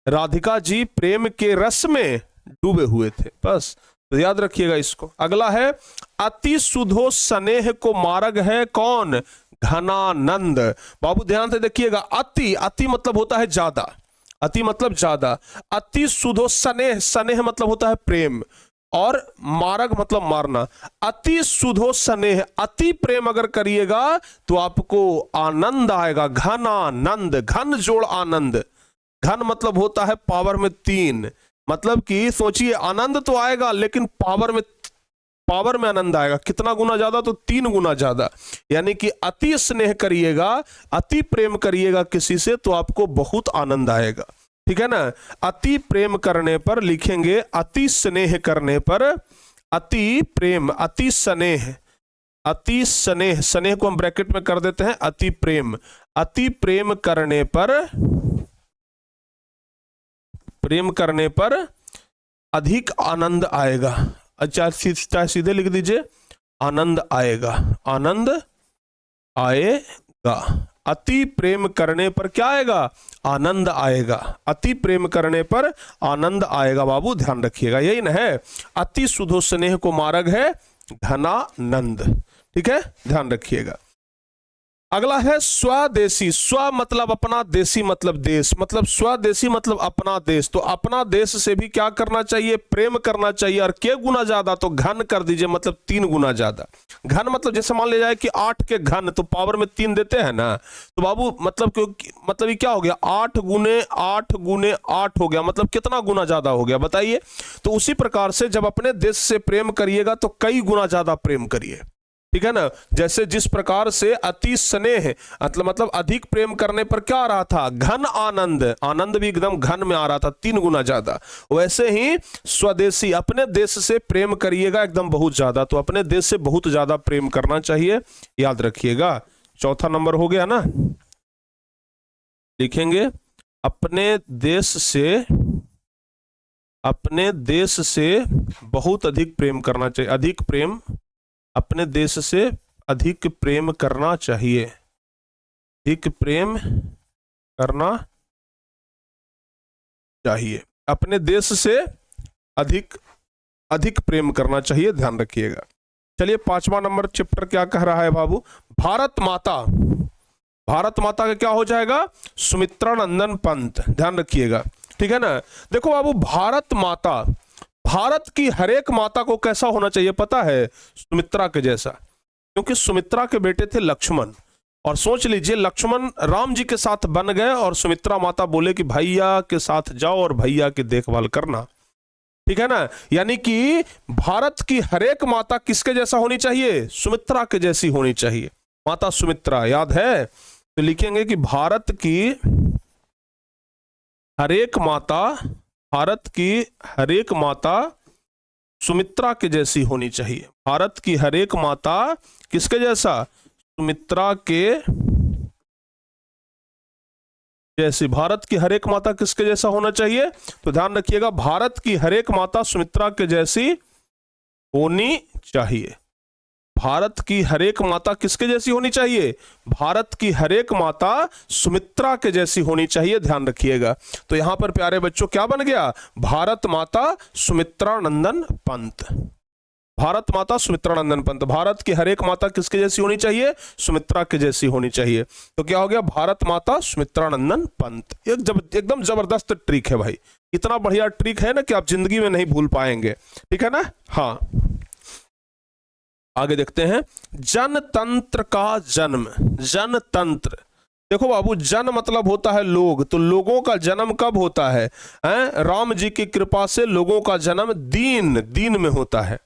राधिका जी प्रेम के रस में डूबे हुए थे, बस तो याद रखिएगा इसको। अगला है अति सुधो स्नेह को मार्ग है कौन, घनानंद। बाबू ध्यान से देखिएगा, अति, अति मतलब होता है ज्यादा, अति मतलब ज्यादा, अति सुधो स्नेह, स्नेह मतलब होता है प्रेम, और मार्ग मतलब मारना। अति सुधो स्नेह, अति प्रेम अगर करिएगा तो आपको आनंद आएगा, घन आनंद, घन जोड़ आनंद। घन मतलब होता है पावर में 3, मतलब कि सोचिए आनंद तो आएगा लेकिन पावर में आनंद आएगा, कितना गुना ज्यादा, तो 3 गुना ज्यादा। यानी कि अति स्नेह करिएगा, अति प्रेम करिएगा किसी से तो आपको बहुत आनंद आएगा, ठीक है ना। अति प्रेम करने पर लिखेंगे अति स्नेह करने पर, अति प्रेम, अति स्नेह, अति स्नेह, स्नेह को हम ब्रैकेट में कर देते हैं, अति प्रेम, अति प्रेम करने पर, प्रेम करने पर अधिक आनंद आएगा। अच्छा चाहे सीधे लिख दीजिए आनंद आएगा, आनंद आएगा। अति प्रेम करने पर क्या आएगा, आनंद आएगा, अति प्रेम करने पर आनंद आएगा। बाबू ध्यान रखिएगा, यही ना है, अति सुधो स्नेह को मार्ग है घनानंद, ठीक है, ध्यान रखिएगा। अगला है स्वदेशी। स्व मतलब अपना, देशी मतलब देश, मतलब स्वदेशी मतलब अपना देश। तो अपना देश से भी क्या करना चाहिए, प्रेम करना चाहिए। और के गुना ज्यादा, तो घन कर दीजिए, मतलब 3 गुना ज्यादा। घन मतलब जैसे मान लिया जाए कि 8 के घन, तो पावर में 3 देते हैं ना, तो बाबू मतलब क्योंकि मतलब ये क्या हो गया, 8 गुने 8 गुने 8 हो गया, मतलब कितना गुना ज्यादा हो गया बताइए। तो उसी प्रकार से जब अपने देश से प्रेम करिएगा तो कई गुना ज्यादा प्रेम करिए, ठीक है ना। जैसे जिस प्रकार से अति स्नेह मतलब अधिक प्रेम करने पर क्या आ रहा था, घन आनंद, आनंद भी एकदम घन में आ रहा था, 3 गुना ज्यादा। वैसे ही स्वदेशी, अपने देश से प्रेम करिएगा एकदम बहुत ज्यादा, तो अपने देश से बहुत ज्यादा प्रेम करना चाहिए, याद रखिएगा। चौथा नंबर हो गया ना, लिखेंगे अपने देश से बहुत अधिक प्रेम करना चाहिए, अधिक प्रेम, अपने देश से अधिक प्रेम करना चाहिए, अधिक प्रेम करना चाहिए, अपने देश से अधिक अधिक प्रेम करना चाहिए, ध्यान रखिएगा। चलिए 5वां नंबर चैप्टर क्या कह रहा है बाबू, भारत माता। भारत माता का क्या हो जाएगा, सुमित्रा नंदन पंत, ध्यान रखिएगा, ठीक है ना। देखो बाबू, भारत माता, भारत की हर एक माता को कैसा होना चाहिए पता है, सुमित्रा के जैसा। क्योंकि सुमित्रा के बेटे थे लक्ष्मण, और सोच लीजिए लक्ष्मण राम जी के साथ बन गए और सुमित्रा माता बोले कि भैया के साथ जाओ और भैया की देखभाल करना, ठीक है ना। यानी कि भारत की हर एक माता किसके जैसा होनी चाहिए, सुमित्रा के जैसी होनी चाहिए, माता सुमित्रा, याद है। तो लिखेंगे कि भारत की हर एक माता, भारत की हर एक माता सुमित्रा के जैसी होनी चाहिए। भारत की हर एक माता किसके जैसा, सुमित्रा के जैसी। भारत की हर एक माता किसके जैसा होना चाहिए, तो ध्यान रखिएगा, भारत की हर एक माता सुमित्रा के जैसी होनी चाहिए। भारत की हर एक माता किसके जैसी होनी चाहिए, भारत की हर एक माता सुमित्रा के जैसी होनी चाहिए, ध्यान रखिएगा। तो यहां पर प्यारे बच्चों क्या बन गया, भारत माता सुमित्रा नंदन पंत। भारत माता सुमित्रा नंदन पंत, भारत की हर एक माता किसके जैसी होनी चाहिए, सुमित्रा के जैसी होनी चाहिए। तो क्या हो गया, भारत माता सुमित्रा नंदन पंत। एकदम जबरदस्त ट्रिक है भाई, इतना बढ़िया ट्रिक है ना कि आप जिंदगी में नहीं भूल पाएंगे, ठीक है ना। हाँ, आगे देखते हैं, जनतंत्र का जन्म। जनतंत्र, देखो बाबू, जन मतलब होता है लोग, तो लोगों का जन्म कब होता है, राम जी की कृपा से लोगों का जन्म दीन में होता है।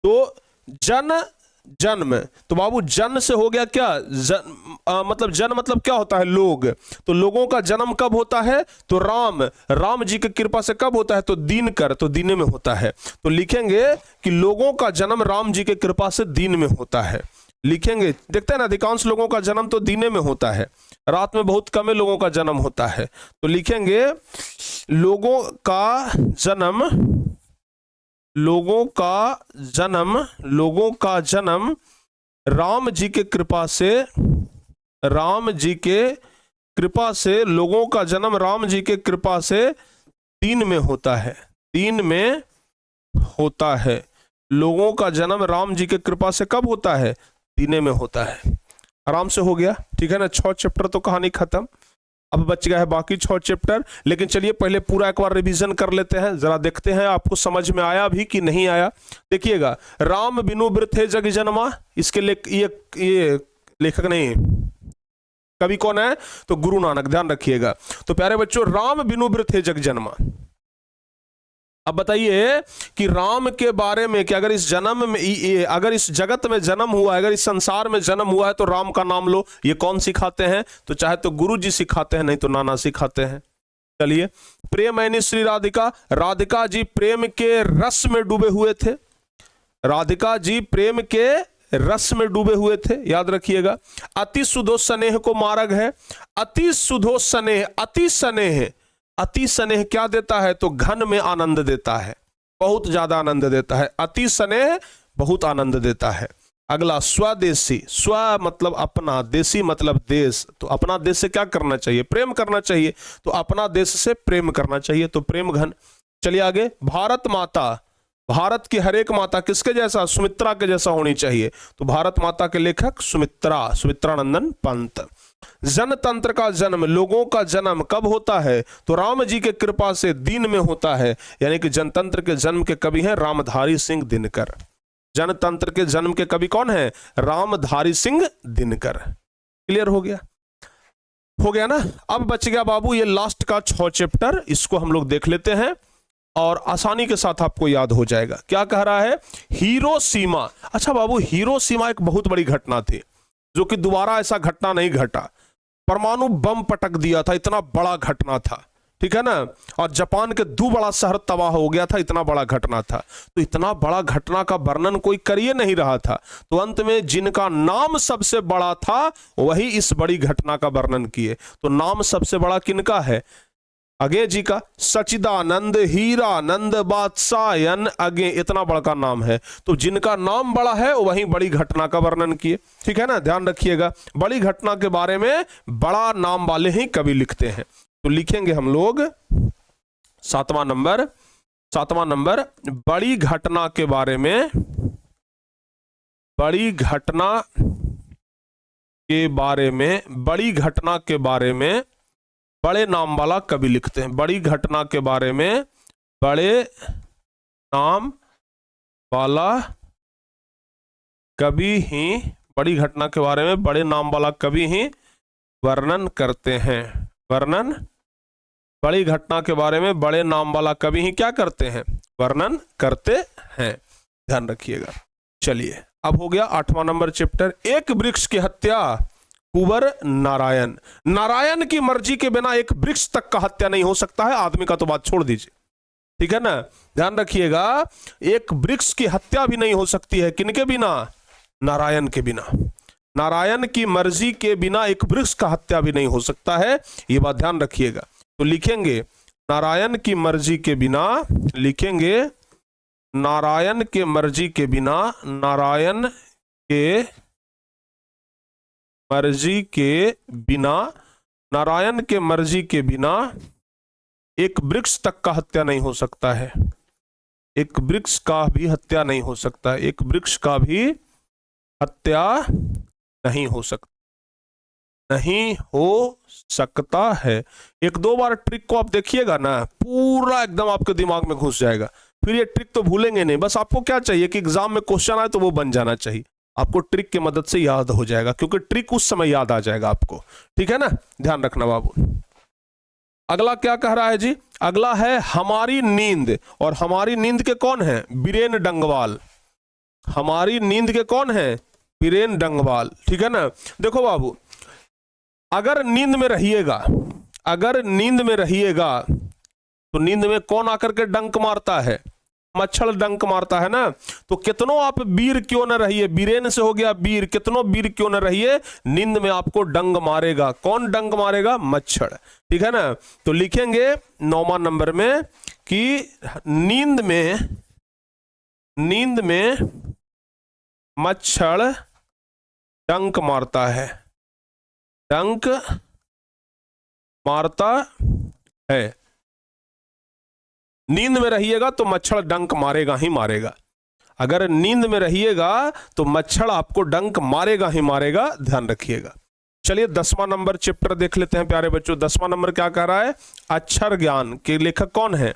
तो जन्म, तो बाबू जन से हो गया क्या, जन मतलब क्या होता है, लोग। तो लोगों का जन्म कब होता है, तो राम जी की कृपा से कब होता है, तो दीन में होता है। तो लिखेंगे कि लोगों का जन्म राम जी की कृपा से दीन में होता है। लिखेंगे, देखते हैं ना, अधिकांश लोगों का जन्म तो दीने में होता है, रात में बहुत कम लोगों का जन्म होता है। तो लिखेंगे लोगों का जन्म राम जी के कृपा से, लोगों का जन्म राम जी के कृपा से दीन में होता है, दीन में होता है। लोगों का जन्म राम जी के कृपा से कब होता है, दीने में होता है। आराम से हो गया, ठीक है ना। 6 चैप्टर तो कहानी खत्म, अब बच गया है बाकी 6 चैप्टर। लेकिन चलिए पहले पूरा एक बार रिवीजन कर लेते हैं, जरा देखते हैं आपको समझ में आया भी कि नहीं आया। देखिएगा, राम बिनु वृथे जग जन्मा, इसके ये लेखक नहीं, कवि कौन है, तो गुरु नानक, ध्यान रखिएगा। तो प्यारे बच्चों, राम बिनु वृथे जग जन्मा। अब बताइए कि राम के बारे में कि अगर इस जगत में जन्म हुआ, अगर इस संसार में जन्म हुआ है तो राम का नाम लो। ये कौन सिखाते हैं, तो चाहे तो गुरु जी सिखाते हैं, नहीं तो नाना सिखाते हैं। चलिए, प्रेम ऐनी श्री राधिका, राधिका जी प्रेम के रस में डूबे हुए थे, राधिका जी प्रेम के रस में डूबे हुए थे, याद रखिएगा। अति सुधो स्नेह को मार्ग है, अति सुधो स्नेह, अति स्नेह क्या देता है, तो घन में आनंद देता है, बहुत ज्यादा आनंद देता है। अति स्नेह बहुत आनंद देता है। अगला स्वदेशी, स्व मतलब अपना, देशी मतलब देश। तो अपना देश से क्या करना चाहिए, प्रेम करना चाहिए। तो अपना देश से प्रेम करना चाहिए, तो प्रेम घन। चलिए आगे, भारत माता, भारत की हर एक माता किसके जैसा, सुमित्रा के जैसा होनी चाहिए। तो भारत माता के लेखक सुमित्रानंदन पंत। जनतंत्र का जन्म, लोगों का जन्म कब होता है, तो राम जी के कृपा से दिन में होता है, यानी कि जनतंत्र के जन्म के कवि हैं रामधारी सिंह दिनकर। जनतंत्र के जन्म के कवि कौन है, रामधारी सिंह दिनकर। क्लियर हो गया ना। अब बच गया बाबू ये लास्ट का 6 चैप्टर, इसको हम लोग देख लेते हैं और आसानी के साथ आपको याद हो जाएगा। क्या कह रहा है, हिरोशिमा। अच्छा बाबू, हिरोशिमा एक बहुत बड़ी घटना थी जो कि दोबारा ऐसा घटना नहीं घटा। परमाणु बम पटक दिया था, इतना बड़ा घटना था, ठीक है ना। और जापान के 2 बड़ा शहर तबाह हो गया था, इतना बड़ा घटना था। तो इतना बड़ा घटना का वर्णन कोई कर ही नहीं रहा था, तो अंत में जिनका नाम सबसे बड़ा था वही इस बड़ी घटना का वर्णन किए। तो नाम सबसे बड़ा किनका है, अगे जी का। सचिदानंद हीरानंद बादशायन अगे, इतना बड़ा का नाम है। तो जिनका नाम बड़ा है वही बड़ी घटना का वर्णन किए, ठीक है ना। ध्यान रखिएगा, बड़ी घटना के बारे में बड़ा नाम वाले ही कवि लिखते हैं। तो लिखेंगे हम लोग 7वां नंबर बड़ी घटना के बारे में, बड़ी घटना के बारे में, बड़ी घटना के बारे में बड़े नाम वाला कवि लिखते हैं। बड़ी घटना के बारे में बड़े नाम वाला कवि ही, बड़ी घटना के बारे में बड़े नाम वाला कवि ही वर्णन करते हैं। वर्णन, बड़ी घटना के बारे में बड़े नाम वाला कवि ही क्या करते हैं, वर्णन करते हैं। ध्यान रखिएगा। चलिए अब हो गया 8वां नंबर चैप्टर, एक वृक्ष की हत्या, कुंवर नारायण। नारायण की मर्जी के बिना एक वृक्ष तक का हत्या नहीं हो सकता है, आदमी का तो बात छोड़ दीजिए, ठीक है ना। ध्यान रखिएगा, एक वृक्ष की हत्या भी नहीं हो सकती है, किनके बिना, नारायण के बिना। नारायण की मर्जी के बिना एक वृक्ष का हत्या भी नहीं हो सकता है, ये बात ध्यान रखिएगा। तो लिखेंगे नारायण की मर्जी के बिना, लिखेंगे नारायण के मर्जी के बिना, नारायण के मर्जी के बिना, नारायण के मर्जी के बिना एक वृक्ष तक का हत्या नहीं हो सकता है। एक वृक्ष का भी हत्या नहीं हो सकता है, एक वृक्ष का भी हत्या नहीं हो सकता, नहीं हो सकता है। 1-2 बार ट्रिक को आप देखिएगा ना, पूरा एकदम आपके दिमाग में घुस जाएगा। फिर ये ट्रिक तो भूलेंगे नहीं, बस आपको क्या चाहिए कि एग्जाम में क्वेश्चन आए तो वो बन जाना चाहिए, आपको ट्रिक की मदद से याद हो जाएगा, क्योंकि ट्रिक उस समय याद आ जाएगा आपको, ठीक है ना। ध्यान रखना बाबू। अगला क्या कह रहा है जी, अगला है हमारी नींद। और हमारी नींद के कौन है, बीरेन डंगवाल। हमारी नींद के कौन है, बीरेन डंगवाल, ठीक है ना। देखो बाबू, अगर नींद में रहिएगा, अगर नींद में रहिएगा तो नींद में कौन आकर के डंक मारता है, मच्छर डंक मारता है ना। तो कितनों आप वीर क्यों न रहिए, बीरेन से हो गया वीर, कितनों वीर क्यों न रहिए, नींद में आपको डंग मारेगा। कौन डंग मारेगा, मच्छर, ठीक है ना। तो लिखेंगे 9वां नंबर में कि नींद में मच्छर डंक मारता है, डंक मारता है। नींद में रहिएगा तो मच्छर डंक मारेगा ही मारेगा। अगर नींद में रहिएगा तो मच्छर आपको डंक मारेगा ही मारेगा, ध्यान रखिएगा। चलिए 10वां नंबर चैप्टर देख लेते हैं प्यारे बच्चों। 10वां नंबर क्या कह रहा है, अक्षर ज्ञान के लेखक कौन है,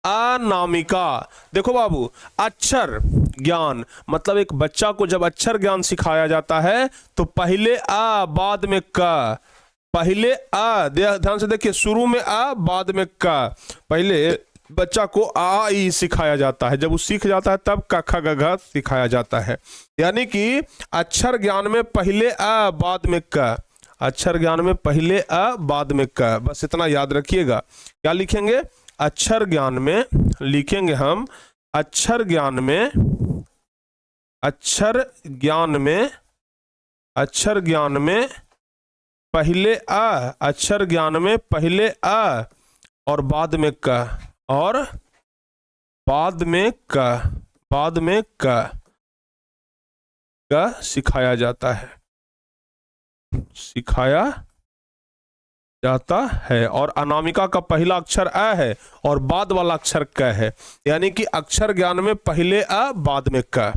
अनामिका। देखो बाबू, अक्षर ज्ञान मतलब एक बच्चा को जब अक्षर ज्ञान सिखाया जाता है तो पहले अ बाद में क, पहले अ, ध्यान से देखिए, शुरू में अ बाद में क। पहले बच्चा को आ ई सिखाया जाता है, जब वो सीख जाता है तब क ख ग घ सिखाया जाता है। यानी कि अक्षर ज्ञान में पहले अ बाद में क, अक्षर ज्ञान में पहले अ बाद में क, बस इतना याद रखिएगा। क्या लिखेंगे, अक्षर ज्ञान में लिखेंगे हम, अक्षर ज्ञान में, अक्षर ज्ञान में, अक्षर ज्ञान में पहले अ, अक्षर ज्ञान में पहले अ और बाद में क, और बाद में क, बाद में क सिखाया जाता है, सिखाया जाता है। और अनामिका का पहला अक्षर अ है और बाद वाला अक्षर क है, यानी कि अक्षर ज्ञान में पहले अ बाद में क।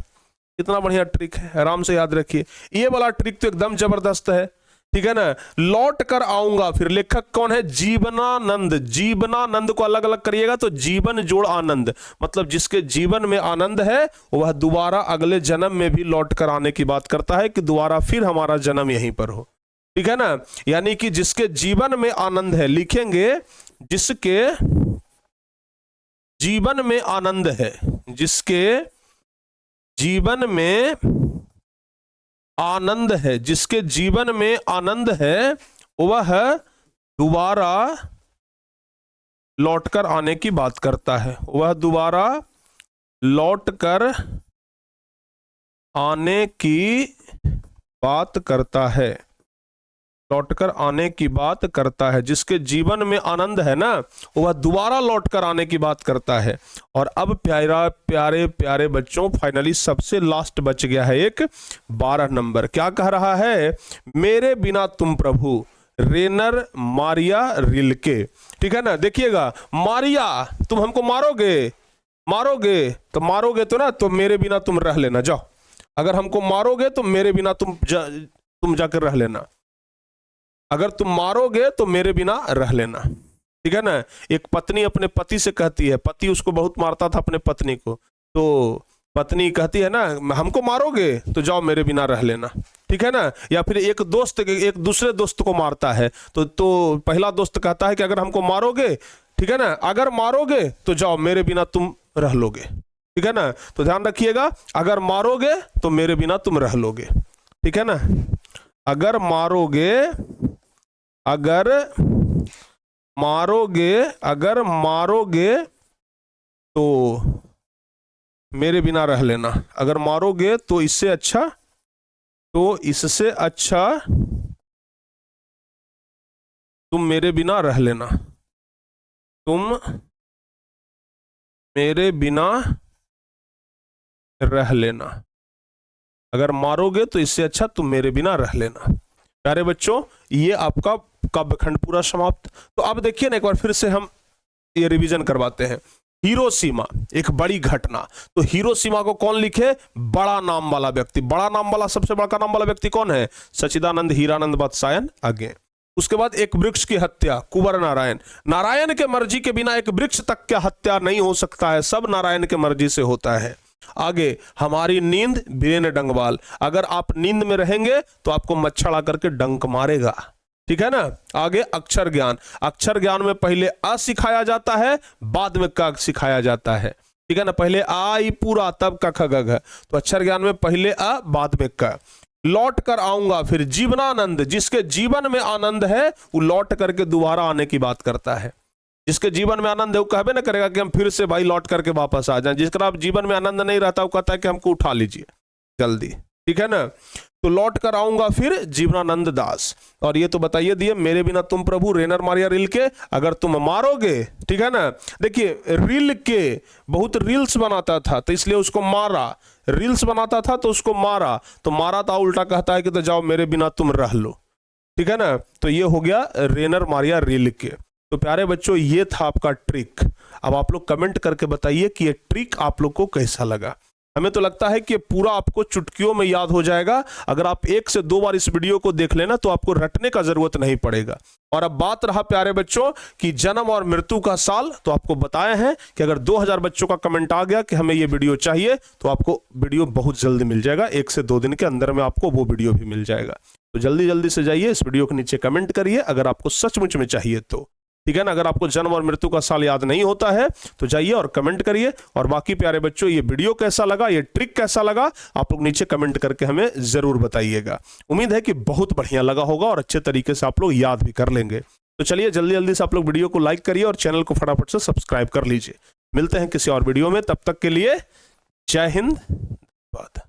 कितना बढ़िया ट्रिक है, आराम से याद रखिए। ये वाला ट्रिक तो एकदम जबरदस्त है, ठीक है ना। लौट कर आऊंगा, फिर लेखक कौन है? जीवनानंद। जीवनानंद को अलग अलग करिएगा तो जीवन जोड़ आनंद, मतलब जिसके जीवन में आनंद है वह दोबारा अगले जन्म में भी लौट कर आने की बात करता है कि दोबारा फिर हमारा जन्म यहीं पर हो, ठीक है ना। यानी कि जिसके जीवन में आनंद है, लिखेंगे जिसके जीवन में आनंद है, जिसके जीवन में आनंद है, जिसके जीवन में आनंद है वह दोबारा लौटकर आने की बात करता है। वह दोबारा लौटकर आने की बात करता है, लौटकर आने की बात करता है। जिसके जीवन में आनंद है ना, वह दोबारा लौटकर आने की बात करता है। और अब प्यारे प्यारे बच्चों, फाइनली सबसे लास्ट बच गया है एक 12 नंबर। क्या कह रहा है? मेरे बिना तुम प्रभु, रेनर मारिया रिल्के, ठीक है ना। देखिएगा, मारिया तुम हमको मारोगे, मारोगे तो ना, तो मेरे बिना तुम रह लेना, जाओ। अगर हमको मारोगे तो मेरे बिना तुम जाकर रह लेना, अगर तुम मारोगे तो मेरे बिना रह लेना, ठीक है ना। एक पत्नी अपने पति से कहती है, पति उसको बहुत मारता था अपने पत्नी को, तो पत्नी कहती है ना, हमको मारोगे तो जाओ मेरे बिना रह लेना, ठीक है ना। या फिर एक दोस्त एक दूसरे दोस्त को मारता है तो पहला दोस्त कहता है कि अगर हमको मारोगे, ठीक है ना, अगर मारोगे तो जाओ मेरे बिना तुम रह लोगे, ठीक है ना। तो ध्यान रखिएगा, अगर मारोगे तो मेरे बिना तुम रह लोगे, ठीक है ना। अगर मारोगे, अगर मारोगे तो मेरे बिना रह लेना, अगर मारोगे तो इससे अच्छा तुम मेरे बिना रह लेना, तुम मेरे बिना रह लेना, अगर मारोगे तो इससे अच्छा तुम मेरे बिना रह लेना। प्यारे बच्चों, ये आपका काव्यखंड पूरा समाप्त। तो अब देखिए ना, एक बार फिर से हम ये रिवीजन करवाते हैं। हिरोशिमा एक बड़ी घटना, तो हिरोशिमा को कौन लिखे? बड़ा नाम वाला व्यक्ति। बड़ा नाम वाला, सबसे बड़ा नाम वाला व्यक्ति कौन है? सच्चिदानंद हीरानंद वात्सायन आगे। उसके बाद एक वृक्ष की हत्या, कुंवर नारायण। नारायण के मर्जी के बिना एक वृक्ष तक की हत्या नहीं हो सकता है, सब नारायण के मर्जी से होता है। आगे हमारी नींद, वीरेन डंगवाल। अगर आप नींद में रहेंगे तो आपको मच्छर आकर के डंक मारेगा, ठीक है ना। आगे अक्षर ज्ञान, अक्षर ज्ञान में पहले अ सिखाया जाता है, बाद में क सिखाया जाता है, ठीक है ना। पहले आ ई पूरा, तब क ख ग घ। तो अक्षर ज्ञान में पहले अ बाद में क। लौट कर आऊंगा, फिर जीवनानंद, जिसके जीवन में आनंद है वो लौट करके दोबारा आने की बात करता है। जिसके जीवन में आनंद है वो कहबे ना करेगा कि हम फिर से भाई लौट करके वापस आ जाएं। जिसका जीवन में आनंद नहीं रहता वो कहता है कि हमको उठा लीजिए जल्दी, ठीक है ना। तो लौट कर आऊंगा फिर जीवनानंद दास। और ये तो बताइए दिए, मेरे बिना तुम प्रभु, रेनर मारिया रिल्के। अगर तुम मारोगे, ठीक है ना। देखिए रिल्के बहुत रील्स बनाता था तो इसलिए उसको मारा, रील्स बनाता था तो उसको मारा, तो मारा था उल्टा कहता है कि तो जाओ मेरे बिना तुम रह लो, ठीक है ना। तो ये हो गया रेनर मारिया रिल्के। तो प्यारे बच्चों, ये था आपका ट्रिक। अब आप लोग कमेंट करके बताइए कि ये ट्रिक आप लोग को कैसा लगा। हमें तो लगता है कि पूरा आपको चुटकियों में याद हो जाएगा। अगर आप 1 से 2 बार इस वीडियो को देख लेना तो आपको रटने का जरूरत नहीं पड़ेगा। और अब बात रहा प्यारे बच्चों कि जन्म और मृत्यु का साल, तो आपको बताए हैं कि अगर 2000 बच्चों का कमेंट आ गया कि हमें ये वीडियो चाहिए तो आपको वीडियो बहुत जल्दी मिल जाएगा। 1 से 2 दिन के अंदर में आपको वो वीडियो भी मिल जाएगा। तो जल्दी जल्दी से जाइए, इस वीडियो के नीचे कमेंट करिए अगर आपको सचमुच में चाहिए तो, ठीक है ना। अगर आपको जन्म और मृत्यु का साल याद नहीं होता है तो जाइए और कमेंट करिए। और बाकी प्यारे बच्चों, ये वीडियो कैसा लगा, ये ट्रिक कैसा लगा, आप लोग नीचे कमेंट करके हमें जरूर बताइएगा। उम्मीद है कि बहुत बढ़िया लगा होगा और अच्छे तरीके से आप लोग याद भी कर लेंगे। तो चलिए जल्दी जल्दी से आप लोग वीडियो को लाइक करिए और चैनल को फटाफट से सब्सक्राइब कर लीजिए। मिलते हैं किसी और वीडियो में, तब तक के लिए जय हिंद, धन्यवाद।